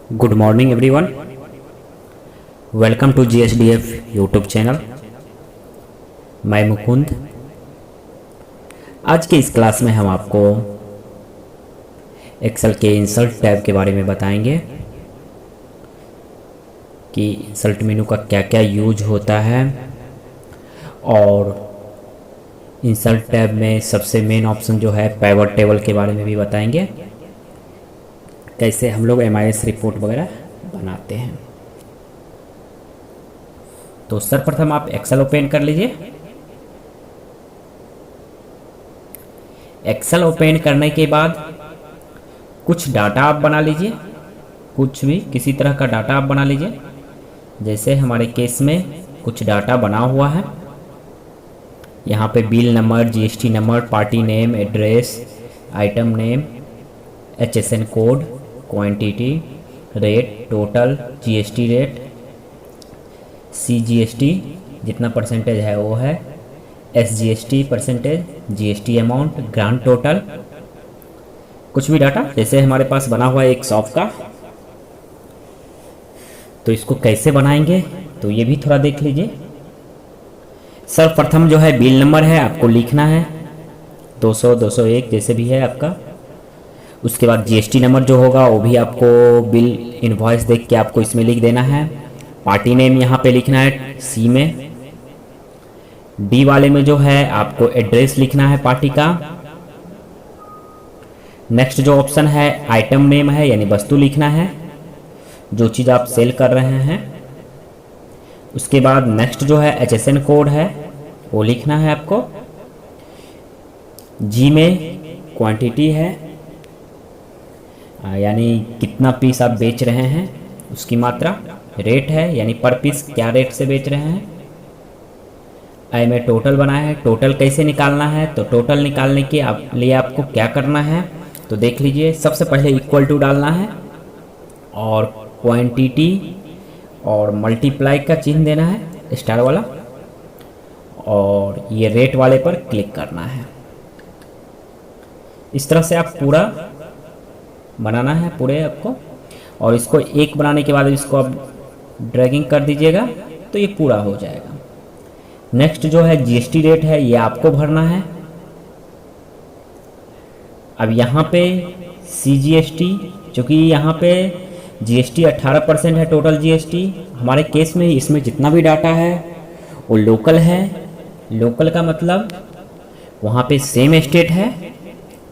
Good morning everyone, welcome to GSDF YouTube channel. मैं मुकुंद। आज के इस क्लास में हम आपको एक्सेल के इंसर्ट टैब के बारे में बताएंगे कि इंसर्ट मेनू का क्या क्या यूज होता है, और इंसर्ट टैब में सबसे मेन ऑप्शन जो है पिवट टेबल के बारे में भी बताएंगे, कैसे हम लोग MIS रिपोर्ट वगैरह बनाते हैं। तो सर्वप्रथम आप एक्सेल ओपन कर लीजिए। एक्सेल ओपन करने के बाद कुछ डाटा आप बना लीजिए, कुछ भी किसी तरह का डाटा आप बना लीजिए। जैसे हमारे केस में कुछ डाटा बना हुआ है, यहाँ पे bill number, GST number, party name, address, item name, HSN code, quantity, rate, total, GST rate, CGST जितना परसेंटेज है वो है, SGST percentage, GST amount, grand total, कुछ भी डाटा। जैसे हमारे पास बना हुआ है एक शॉप का, तो इसको कैसे बनाएंगे तो ये भी थोड़ा देख लीजिए। सर्वप्रथम जो है बिल नंबर है, आपको लिखना है 200, 201 जैसे भी है आपका। उसके बाद GST नंबर जो होगा वो भी आपको बिल इनवॉइस देख के आपको इसमें लिख देना है। पार्टी नेम यहाँ पे लिखना है C में। D वाले में जो है आपको एड्रेस लिखना है पार्टी का। नेक्स्ट जो ऑप्शन है आइटम नेम है, यानी वस्तु लिखना है जो चीज़ आप सेल कर रहे हैं। उसके बाद नेक्स्ट जो है HSN कोड है वो लिखना है आपको। G में क्वांटिटी है, यानी कितना पीस आप बेच रहे हैं उसकी मात्रा। रेट है, यानी पर पीस क्या रेट से बेच रहे हैं। I में टोटल बना है, टोटल कैसे निकालना है तो टोटल निकालने के लिए आपको क्या करना है तो देख लीजिए। सबसे पहले इक्वल टू डालना है और क्वांटिटी और मल्टीप्लाई का चिन्ह देना है स्टार वाला, और ये रेट वाले पर क्लिक करना है। इस तरह से आप पूरा बनाना है पूरे आपको, और इसको एक बनाने के बाद इसको आप ड्रैगिंग कर दीजिएगा तो ये पूरा हो जाएगा। नेक्स्ट जो है GST रेट है, ये आपको भरना है। अब यहाँ पे CGST, चूँकि यहाँ पे GST 18% है टोटल GST। हमारे केस में इसमें जितना भी डाटा है वो लोकल है। लोकल का मतलब वहाँ पे सेम स्टेट है,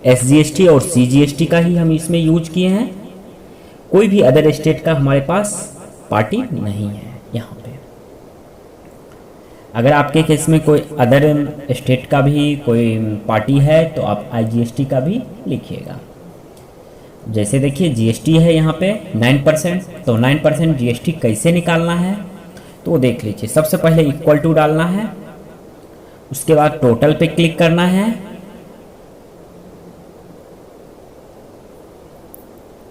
SGST और CGST का ही हम इसमें यूज किए हैं। कोई भी अदर स्टेट का हमारे पास पार्टी नहीं है यहाँ पे। अगर आपके केस में कोई अदर स्टेट का भी कोई पार्टी है तो आप IGST का भी लिखिएगा। जैसे देखिए GST है यहाँ पे 9%, तो 9% GST कैसे निकालना है तो वो देख लीजिए। सबसे पहले इक्वल टू डालना है, उसके बाद टोटल पे क्लिक करना है।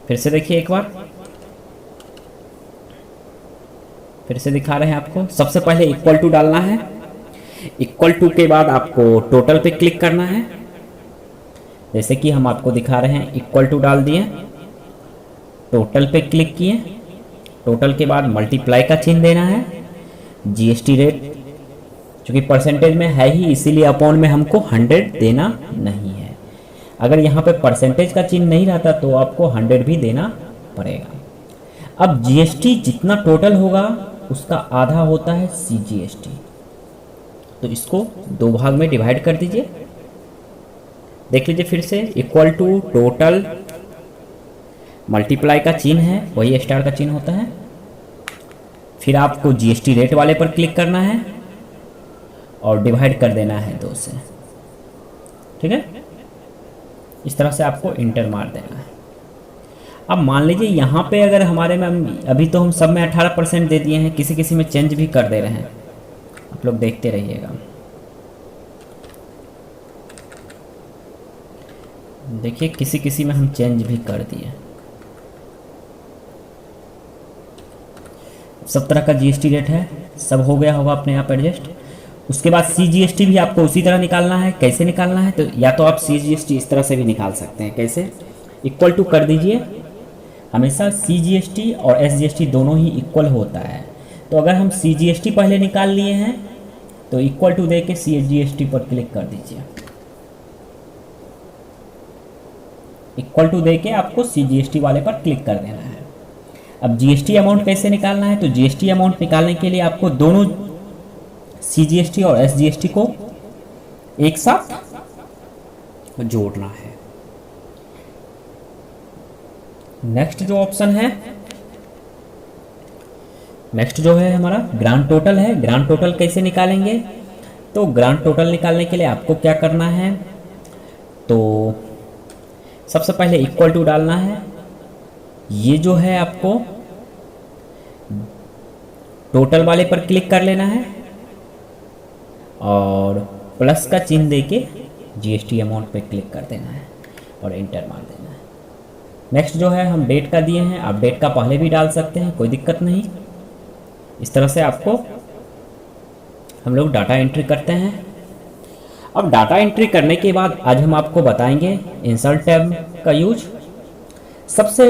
फिर से देखिए एक बार, फिर से दिखा रहे हैं आपको। सबसे पहले इक्वल टू डालना है, इक्वल टू के बाद आपको टोटल पे क्लिक करना है। जैसे कि हम आपको दिखा रहे हैं, इक्वल टू डाल दिए, टोटल पे क्लिक किए। टोटल के बाद मल्टीप्लाई का चिन्ह देना है। GST रेट चूँकि परसेंटेज में है ही, इसीलिए अपॉन में हमको 100 देना नहीं है। अगर यहाँ पे परसेंटेज का चिन्ह नहीं रहता तो आपको 100 भी देना पड़ेगा। अब GST जितना टोटल होगा उसका आधा होता है CGST, तो इसको दो भाग में डिवाइड कर दीजिए। देख लीजिए फिर से, इक्वल टू टोटल मल्टीप्लाई का चिन्ह है, वही स्टार का चिन्ह होता है। फिर आपको GST रेट वाले पर क्लिक करना है और डिवाइड कर देना है 2 से। ठीक है, इस तरह से आपको इंटर मार देना है। अब मान लीजिए यहाँ पे अगर हमारे में अभी तो हम सब में 18% दे दिए हैं, किसी किसी में चेंज भी कर दे रहे हैं, आप लोग देखते रहिएगा। देखिए किसी किसी में हम चेंज भी कर दिए। सब तरह का GST रेट है, सब हो गया होगा अपने आप एडजस्ट। उसके बाद CGST भी आपको उसी तरह निकालना है। कैसे निकालना है तो या तो आप CGST इस तरह से भी निकाल सकते हैं। कैसे, इक्वल टू कर दीजिए, हमेशा CGST और SGST दोनों ही इक्वल होता है। तो अगर हम CGST पहले निकाल लिए हैं तो इक्वल टू दे के CGST पर क्लिक कर दीजिए। इक्वल टू दे के आपको CGST वाले पर क्लिक कर देना है। अब GST अमाउंट कैसे निकालना है, तो GST अमाउंट निकालने के लिए आपको दोनों CGST और SGST को एक साथ जोड़ना है। नेक्स्ट जो ऑप्शन है, नेक्स्ट जो है हमारा ग्रांड टोटल है। ग्रांड टोटल कैसे निकालेंगे, तो ग्रांड टोटल निकालने के लिए आपको क्या करना है, तो सबसे पहले इक्वल टू डालना है। ये जो है आपको टोटल वाले पर क्लिक कर लेना है और प्लस का चिन्ह देके GST अमाउंट पे क्लिक कर देना है और एंटर मार देना है। नेक्स्ट जो है हम डेट का दिए हैं, आप डेट का पहले भी डाल सकते हैं, कोई दिक्कत नहीं। इस तरह से आपको हम लोग डाटा एंट्री करते हैं। अब डाटा एंट्री करने के बाद आज हम आपको बताएंगे इंसर्ट टैब का यूज। सबसे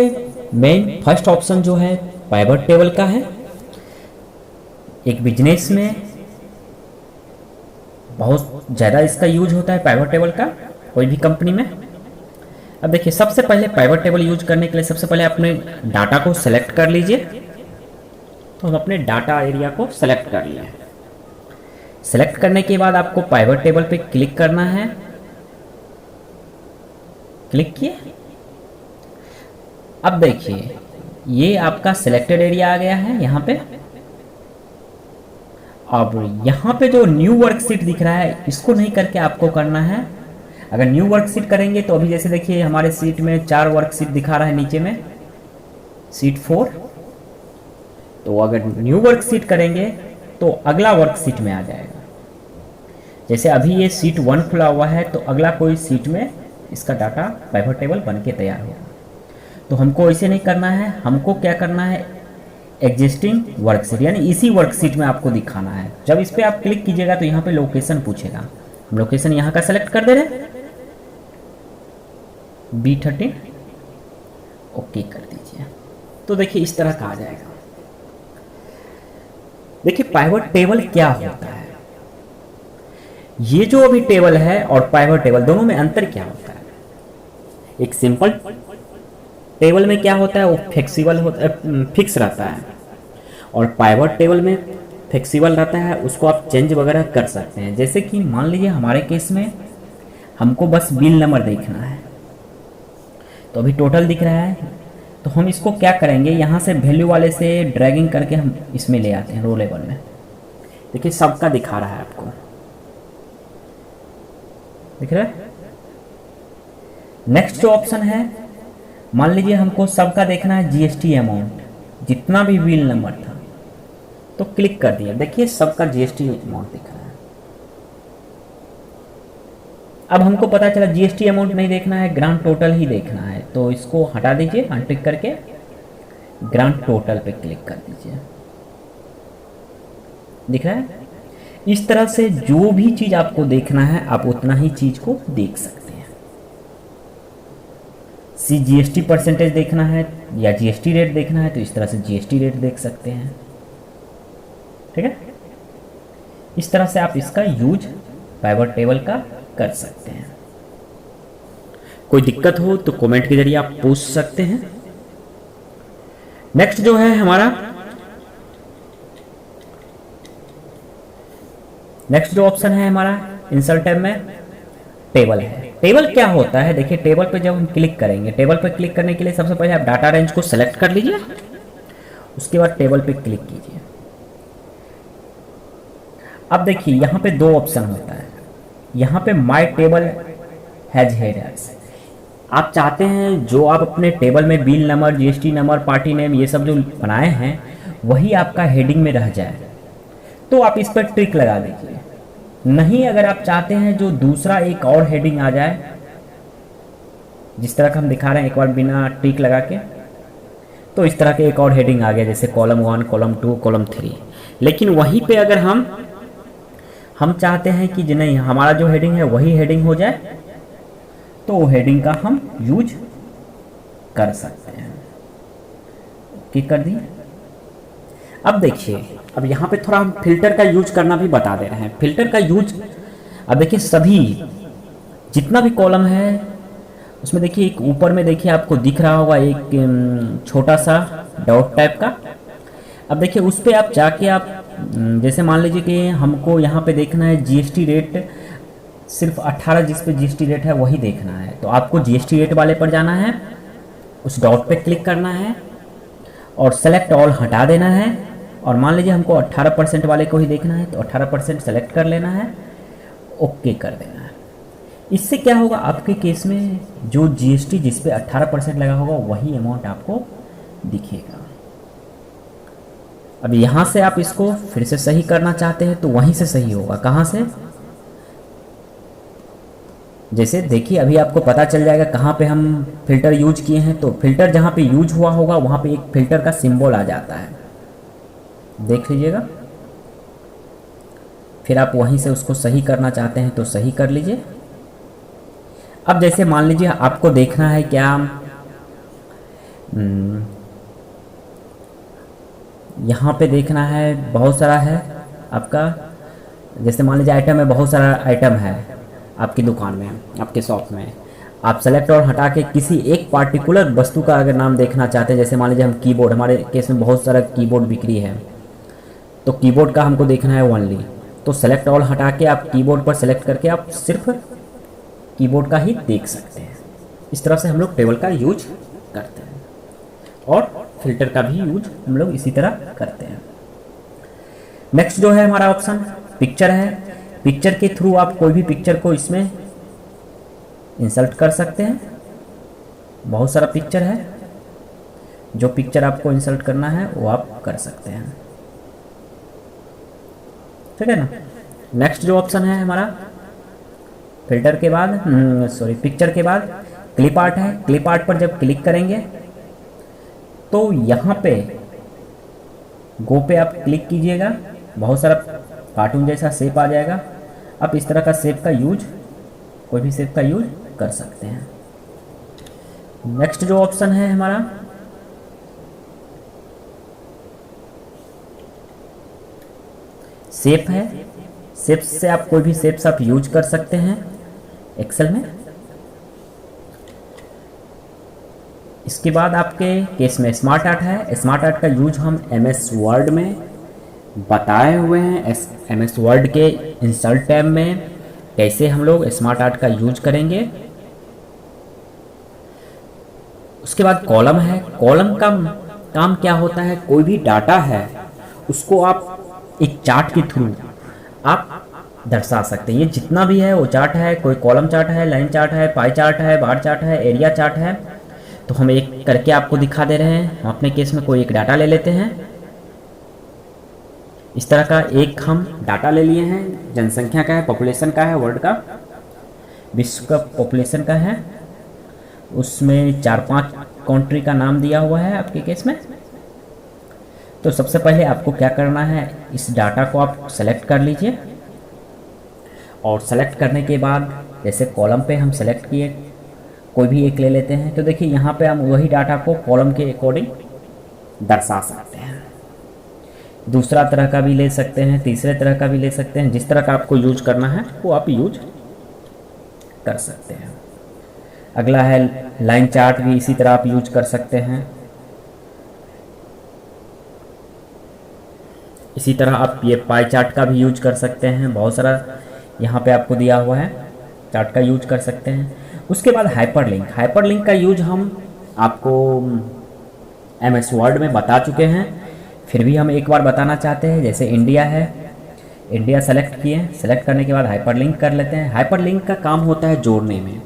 मेन फर्स्ट ऑप्शन जो है पाइवट टेबल का है। एक बिजनेस में बहुत ज़्यादा इसका यूज होता है पाइवट टेबल का, कोई भी कंपनी में। अब देखिए, सबसे पहले पाइवट टेबल यूज करने के लिए सबसे पहले अपने डाटा को सेलेक्ट कर लीजिए। तो हम अपने डाटा एरिया को सेलेक्ट कर लिए। सेलेक्ट करने के बाद आपको पाइवट टेबल पे क्लिक करना है। क्लिक किए। अब देखिए, ये आपका सिलेक्टेड एरिया आ गया है यहाँ पे। अब यहाँ पे जो न्यू वर्कशीट दिख रहा है, इसको नहीं करके आपको करना है, अगर न्यू वर्कशीट करेंगे तो अभी जैसे देखिए हमारे सीट में 4 वर्कशीट दिखा रहा है नीचे में, सीट 4। तो अगर न्यू वर्कशीट करेंगे तो अगला वर्कशीट में आ जाएगा। जैसे अभी ये सीट 1 खुला हुआ है, तो अगला कोई सीट में इसका डाटा पाइवट टेबल बन के तैयार होगा। तो हमको ऐसे नहीं करना है, हमको क्या करना है, एग्जिस्टिंग वर्कशीट यानी इसी वर्कशीट में आपको दिखाना है। जब इस पर आप क्लिक कीजिएगा तो यहाँ पे लोकेशन पूछेगा। हम लोकेशन यहाँ का सेलेक्ट कर दे रहे हैं, B13, ओके कर दीजिए। तो देखिए इस तरह का आ जाएगा। देखिए पाइवट टेबल क्या होता है, ये जो अभी टेबल है और पाइवट टेबल दोनों में अंतर क्या होता है। एक सिंपल टेबल में क्या होता है, वो फ्लेक्सिबल होता है, फिक्स रहता है, और पाइवट टेबल में फ्लेक्सिबल रहता है, उसको आप चेंज वगैरह कर सकते हैं। जैसे कि मान लीजिए हमारे केस में हमको बस बिल नंबर देखना है, तो अभी टोटल दिख रहा है, तो हम इसको क्या करेंगे, यहाँ से वैल्यू वाले से ड्रैगिंग करके हम इसमें ले आते हैं रो लेवल में। देखिए सबका दिखा रहा है आपको, दिख रहा है। नेक्स्ट जो ऑप्शन है, मान लीजिए हमको सबका देखना है GST अमाउंट, जितना भी बिल नंबर था, तो क्लिक कर दिया। देखिए सबका GST अमाउंट दिख रहा है। अब हमको पता चला GST अमाउंट नहीं देखना है, ग्रांड टोटल ही देखना है, तो इसको हटा दीजिए, अनटिक करके ग्रांड टोटल पे क्लिक कर दीजिए। दिख रहा है। इस तरह से जो भी चीज आपको देखना है आप उतना ही चीज को देख सकते हैं। GST परसेंटेज देखना है या GST रेट देखना है, तो इस तरह से GST रेट देख सकते हैं। ठीक है, इस तरह से आप इसका यूज पाइवट टेबल का कर सकते हैं। कोई दिक्कत हो तो कमेंट के जरिए आप पूछ सकते हैं। नेक्स्ट जो है हमारा, नेक्स्ट जो ऑप्शन है हमारा इंसर्ट टैब में टेबल है। टेबल क्या होता है, देखिए टेबल पे जब हम क्लिक करेंगे, टेबल पे क्लिक करने के लिए सबसे पहले आप डाटा रेंज को सेलेक्ट कर लीजिए, उसके बाद टेबल पे क्लिक कीजिए। अब देखिए यहाँ पे 2 ऑप्शन होता है। यहाँ पे माई टेबल हैज हेडर्स, आप चाहते हैं जो आप अपने टेबल में bill number, GST number, party name, ये सब जो बनाए हैं वही आपका हेडिंग में रह जाए, तो आप इस पर ट्रिक लगा दीजिए। नहीं, अगर आप चाहते हैं जो दूसरा एक और हेडिंग आ जाए, जिस तरह का हम दिखा रहे हैं एक बार बिना ट्रिक लगा के, तो इस तरह के एक और हेडिंग आ गया, जैसे कॉलम 1, कॉलम 2, कॉलम 3। लेकिन वहीं पे अगर हम चाहते हैं कि नहीं, हमारा जो हेडिंग है वही हेडिंग हो जाए, तो वो हेडिंग का हम यूज कर सकते हैं। क्लिक कर दिए। अब देखिए, अब यहाँ पे थोड़ा हम फिल्टर का यूज करना भी बता दे रहे हैं। फिल्टर का यूज, अब देखिए सभी जितना भी कॉलम है उसमें देखिए एक ऊपर में देखिए आपको दिख रहा होगा एक छोटा सा डॉट टाइप का। अब देखिए उस पर आप जाके आप जैसे मान लीजिए कि हमको यहाँ पे देखना है जीएसटी रेट सिर्फ 18, जिस पे जीएसटी रेट है वही देखना है, तो आपको जीएसटी रेट वाले पर जाना है, उस डॉट पे क्लिक करना है और सेलेक्ट ऑल हटा देना है। और मान लीजिए हमको 18% वाले को ही देखना है तो 18% सेलेक्ट कर लेना है, ओके कर देना है। इससे क्या होगा, आपके केस में जो जीएसटी जिस पे 18% लगा होगा वही अमाउंट आपको दिखेगा। अब यहाँ से आप इसको फिर से सही करना चाहते हैं तो वहीं से सही होगा। कहाँ से, जैसे देखिए अभी आपको पता चल जाएगा कहाँ पे हम फिल्टर यूज किए हैं। तो फिल्टर जहाँ पे यूज हुआ होगा वहाँ पे एक फिल्टर का सिंबल आ जाता है, देख लीजिएगा। फिर आप वहीं से उसको सही करना चाहते हैं तो सही कर लीजिए। अब जैसे मान लीजिए आपको देखना है क्या, यहाँ पे देखना है, बहुत सारा है आपका, जैसे मान लीजिए आइटम है, बहुत सारा आइटम है आपकी दुकान में, आपके शॉप में। आप सेलेक्ट और हटा के किसी एक पार्टिकुलर वस्तु का अगर नाम देखना चाहते हैं, जैसे मान लीजिए हम कीबोर्ड, हमारे केस में बहुत सारा कीबोर्ड बिक्री है तो कीबोर्ड का हमको देखना है ओनली, तो सेलेक्ट ऑल हटा के आप कीबोर्ड पर सेलेक्ट करके आप सिर्फ कीबोर्ड का ही देख सकते हैं। इस तरह से हम लोग टेबल का यूज करते हैं और फिल्टर का भी यूज हम लोग इसी तरह करते हैं। नेक्स्ट जो है हमारा ऑप्शन पिक्चर है। पिक्चर के थ्रू आप कोई भी पिक्चर को इसमें इंसर्ट कर सकते हैं। बहुत सारा पिक्चर है, जो पिक्चर आपको इंसर्ट करना है वो आप कर सकते हैं, ठीक है ना। नेक्स्ट जो ऑप्शन है हमारा फिल्टर के बाद पिक्चर के बाद क्लिप आर्ट है। क्लिप आर्ट पर जब क्लिक करेंगे तो यहाँ पे गो पे आप क्लिक कीजिएगा, बहुत सारा कार्टून जैसा शेप आ जाएगा। आप इस तरह का शेप का यूज, कोई भी शेप का यूज कर सकते हैं। नेक्स्ट जो ऑप्शन है हमारा शेप है। शेप से आप कोई भी शेप्स आप यूज कर सकते हैं एक्सेल में। इसके बाद आपके केस में स्मार्ट आर्ट है। स्मार्ट आर्ट का यूज हम एमएस वर्ड में बताए हुए हैं। एमएस वर्ड के इंसर्ट टैब में कैसे हम लोग स्मार्ट आर्ट का यूज करेंगे। उसके बाद कॉलम है। कॉलम का काम क्या होता है, कोई भी डाटा है उसको आप एक चार्ट के थ्रू आप दर्शा सकते हैं। ये जितना भी है वो चार्ट है, कोई कॉलम चार्ट है, लाइन चार्ट है, पाई चार्ट है, बार चार्ट है, एरिया चार्ट है। तो हम एक करके आपको दिखा दे रहे हैं। हम अपने केस में कोई एक डाटा ले लेते हैं। इस तरह का एक हम डाटा ले लिए हैं, जनसंख्या का है, पॉपुलेशन का है, वर्ल्ड का, विश्व का पॉपुलेशन का है। उसमें 4-5 कंट्री का नाम दिया हुआ है आपके केस में। तो सबसे पहले आपको क्या करना है, इस डाटा को आप सेलेक्ट कर लीजिए और सेलेक्ट करने के बाद जैसे कॉलम पे हम सेलेक्ट किए, कोई भी एक ले लेते हैं। तो देखिए यहाँ पे हम वही डाटा को कॉलम के अकॉर्डिंग दर्शा सकते हैं। दूसरा तरह का भी ले सकते हैं, तीसरे तरह का भी ले सकते हैं। जिस तरह का आपको यूज करना है वो आप यूज कर सकते हैं। अगला है लाइन चार्ट, भी इसी तरह आप यूज कर सकते हैं। इसी तरह आप ये पाई चार्ट का भी यूज कर सकते हैं। बहुत सारा यहाँ पे आपको दिया हुआ है, चार्ट का यूज कर सकते हैं। उसके बाद हाइपरलिंक। हाइपरलिंक का यूज हम आपको एमएस वर्ड में बता चुके हैं, फिर भी हम एक बार बताना चाहते हैं। जैसे इंडिया है, इंडिया सेलेक्ट किए, सेलेक्ट करने के बाद हाइपरलिंक कर लेते हैं। हाइपरलिंक का काम होता है जोड़ने में।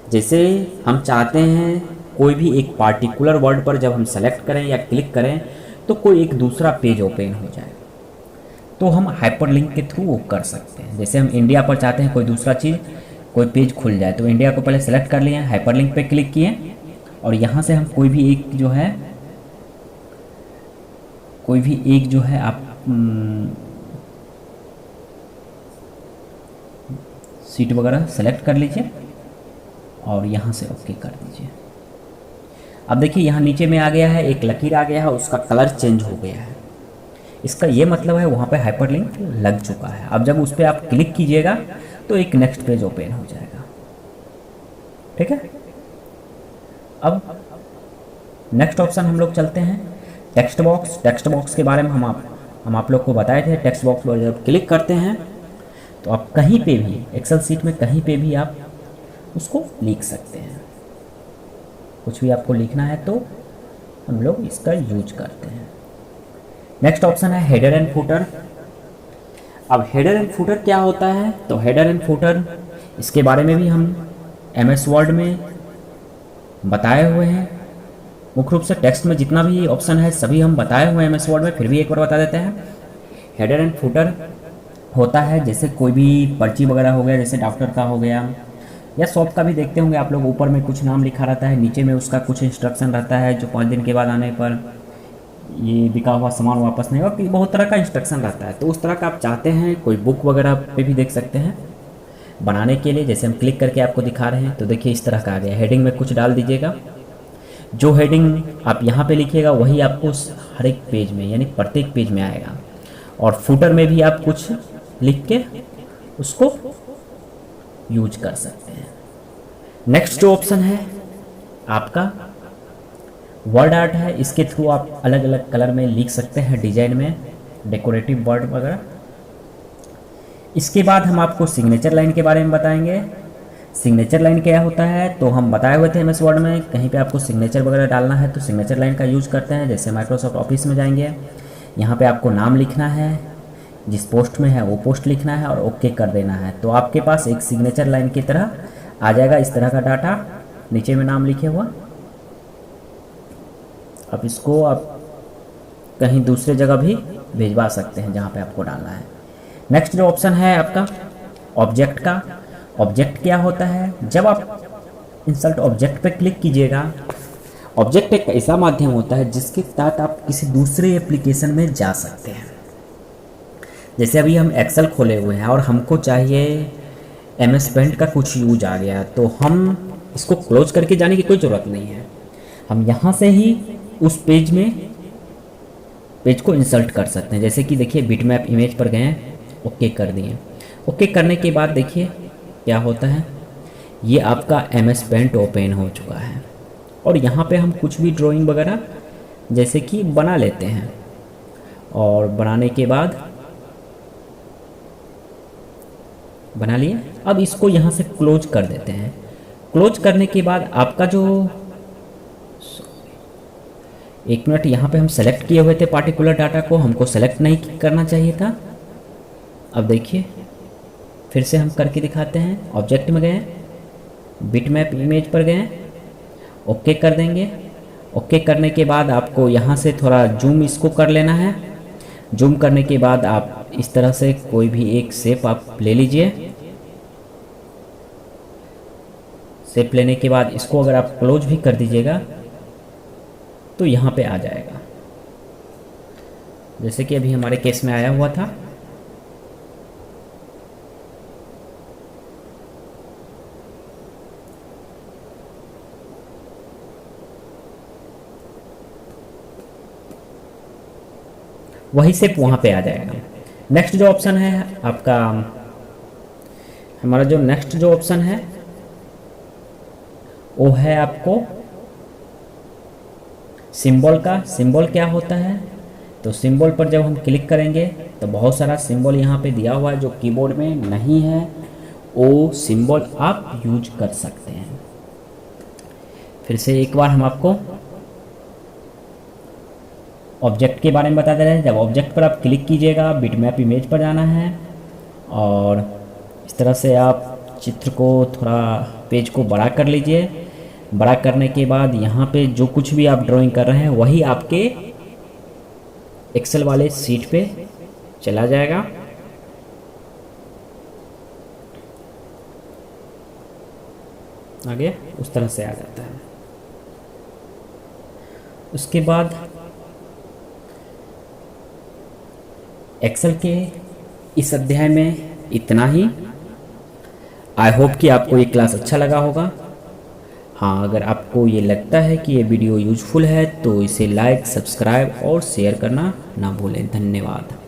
जैसे हम चाहते हैं कोई भी एक पार्टिकुलर वर्ड पर जब हम सेलेक्ट करें या क्लिक करें तो कोई एक दूसरा पेज ओपन हो जाए, तो हम हाइपरलिंक के थ्रू वो कर सकते हैं। जैसे हम इंडिया पर चाहते हैं कोई दूसरा चीज़, कोई पेज खुल जाए, तो इंडिया को पहले सेलेक्ट कर लिए, हाइपरलिंक पे क्लिक किए और यहाँ से हम कोई भी एक जो है आप सीट वगैरह सेलेक्ट कर लीजिए और यहाँ से ओके कर दीजिए। अब देखिए यहाँ नीचे में आ गया है, एक लकीर आ गया है, उसका कलर चेंज हो गया है। इसका ये मतलब है वहाँ पे हाइपरलिंक लग चुका है। अब जब उस पर आप क्लिक कीजिएगा तो एक नेक्स्ट पेज ओपन हो जाएगा। ठीक है, अब नेक्स्ट ऑप्शन हम लोग चलते हैं टेक्स्ट बॉक्स। टेक्स्ट बॉक्स के बारे में हम आप लोग को बताए थे। टेक्स्ट बॉक्स पर जब क्लिक करते हैं तो आप कहीं पे भी एक्सेल सीट में कहीं पे भी आप उसको लिख सकते हैं। कुछ भी आपको लिखना है तो हम लोग इसका यूज करते हैं। नेक्स्ट ऑप्शन है हेडर एंड फुटर। अब हेडर एंड फुटर क्या होता है? तो हेडर एंड फुटर इसके बारे में भी हम MS वर्ड में बताए हुए हैं। मुख्य रूप से टेक्स्ट में जितना भी ऑप्शन है सभी हम बताए हुए हैं MS वर्ड में, फिर भी एक बार बता देते हैं। हेडर एंड फुटर होता है जैसे कोई भी पर्ची वगैरह हो गया, जैसे डॉक्टर का हो गया या शॉप का भी देखते होंगे आप लोग, ऊपर में कुछ नाम लिखा रहता है, नीचे में उसका कुछ इंस्ट्रक्शन रहता है जो 5 दिन के बाद आने पर ये बिका हुआ सामान वापस नहीं होगा, बहुत तरह का इंस्ट्रक्शन रहता है। तो उस तरह का आप चाहते हैं कोई बुक वगैरह पे भी देख सकते हैं बनाने के लिए। जैसे हम क्लिक करके आपको दिखा रहे हैं तो देखिए इस तरह का आ गया। हेडिंग में कुछ डाल दीजिएगा, जो हेडिंग आप यहाँ पे लिखिएगा वही आपको हर एक पेज में यानी प्रत्येक पेज में आएगा। और फुटर में भी आप कुछ लिख के उसको यूज कर सकते हैं। नेक्स्ट जो ऑप्शन है आपका वर्ड आर्ट है। इसके थ्रू आप अलग अलग कलर में लिख सकते हैं, डिजाइन में, डेकोरेटिव वर्ड वगैरह। इसके बाद हम आपको सिग्नेचर लाइन के बारे में बताएंगे। सिग्नेचर लाइन क्या होता है? तो हम बताए हुए थे MS वर्ड में, कहीं पे आपको सिग्नेचर वगैरह डालना है तो सिग्नेचर लाइन का यूज करते हैं। जैसे माइक्रोसॉफ्ट ऑफिस में जाएंगे, यहाँ पे आपको नाम लिखना है, जिस पोस्ट में है वो पोस्ट लिखना है और ओके कर देना है। तो आपके पास एक सिग्नेचर लाइन की तरह आ जाएगा इस तरह का डाटा, नीचे में नाम लिखे हुआ। अब इसको आप कहीं दूसरे जगह भी भिजवा सकते हैं जहाँ पे आपको डालना है। नेक्स्ट जो ऑप्शन है आपका ऑब्जेक्ट का। ऑब्जेक्ट क्या होता है? जब आप इंसर्ट ऑब्जेक्ट पे क्लिक कीजिएगा, ऑब्जेक्ट एक ऐसा माध्यम होता है जिसके तहत आप किसी दूसरे एप्लीकेशन में जा सकते हैं। जैसे अभी हम एक्सेल खोले हुए हैं और हमको चाहिए MS पेंट का कुछ यूज आ गया, तो हम इसको क्लोज करके जाने की कोई ज़रूरत नहीं है। हम यहाँ से ही उस पेज को इंसर्ट कर सकते हैं। जैसे कि देखिए बिटमैप इमेज पर गए, ओके कर दिए। ओके करने के बाद देखिए क्या होता है, ये आपका MS पेंट ओपन हो चुका है और यहाँ पे हम कुछ भी ड्राइंग वगैरह जैसे कि बना लेते हैं। और बनाने के बाद बना लिए। अब इसको यहाँ से क्लोज कर देते हैं। क्लोज करने के बाद आपका जो, एक मिनट, यहाँ पे हम सेलेक्ट किए हुए थे पार्टिकुलर डाटा को, हमको सेलेक्ट नहीं करना चाहिए था। अब देखिए फिर से हम करके दिखाते हैं। ऑब्जेक्ट में गए, बिटमैप इमेज पर गए, ओके कर देंगे। ओके करने के बाद आपको यहाँ से थोड़ा जूम इसको कर लेना है। जूम करने के बाद आप इस तरह से कोई भी एक शेप आप ले लीजिए। शेप लेने के बाद इसको अगर आप क्लोज भी कर दीजिएगा तो यहाँ पे आ जाएगा, जैसे कि अभी हमारे केस में आया हुआ था। वही शेप वहाँ पे आ जाएगा। नेक्स्ट जो ऑप्शन है आपका, हमारा जो नेक्स्ट जो ऑप्शन है वो है आपको सिंबल का। सिंबल क्या होता है? तो सिंबल पर जब हम क्लिक करेंगे तो बहुत सारा सिंबल यहाँ पे दिया हुआ है जो कीबोर्ड में नहीं है, वो सिंबल आप यूज कर सकते हैं। फिर से एक बार हम आपको ऑब्जेक्ट के बारे में बता दे रहे हैं। जब ऑब्जेक्ट पर आप क्लिक कीजिएगा, बिटमैप इमेज पर जाना है और इस तरह से आप चित्र को थोड़ा पेज को बड़ा कर लीजिए। बड़ा करने के बाद यहाँ पे जो कुछ भी आप ड्राइंग कर रहे हैं वही आपके एक्सेल वाले सीट पे चला जाएगा। आगे उस तरह से आ जाता है। उसके बाद एक्सेल के इस अध्याय में इतना ही। आई होप कि आपको ये क्लास अच्छा लगा होगा। हाँ, अगर आपको ये लगता है कि ये वीडियो यूजफुल है तो इसे लाइक, सब्सक्राइब और शेयर करना ना भूलें। धन्यवाद।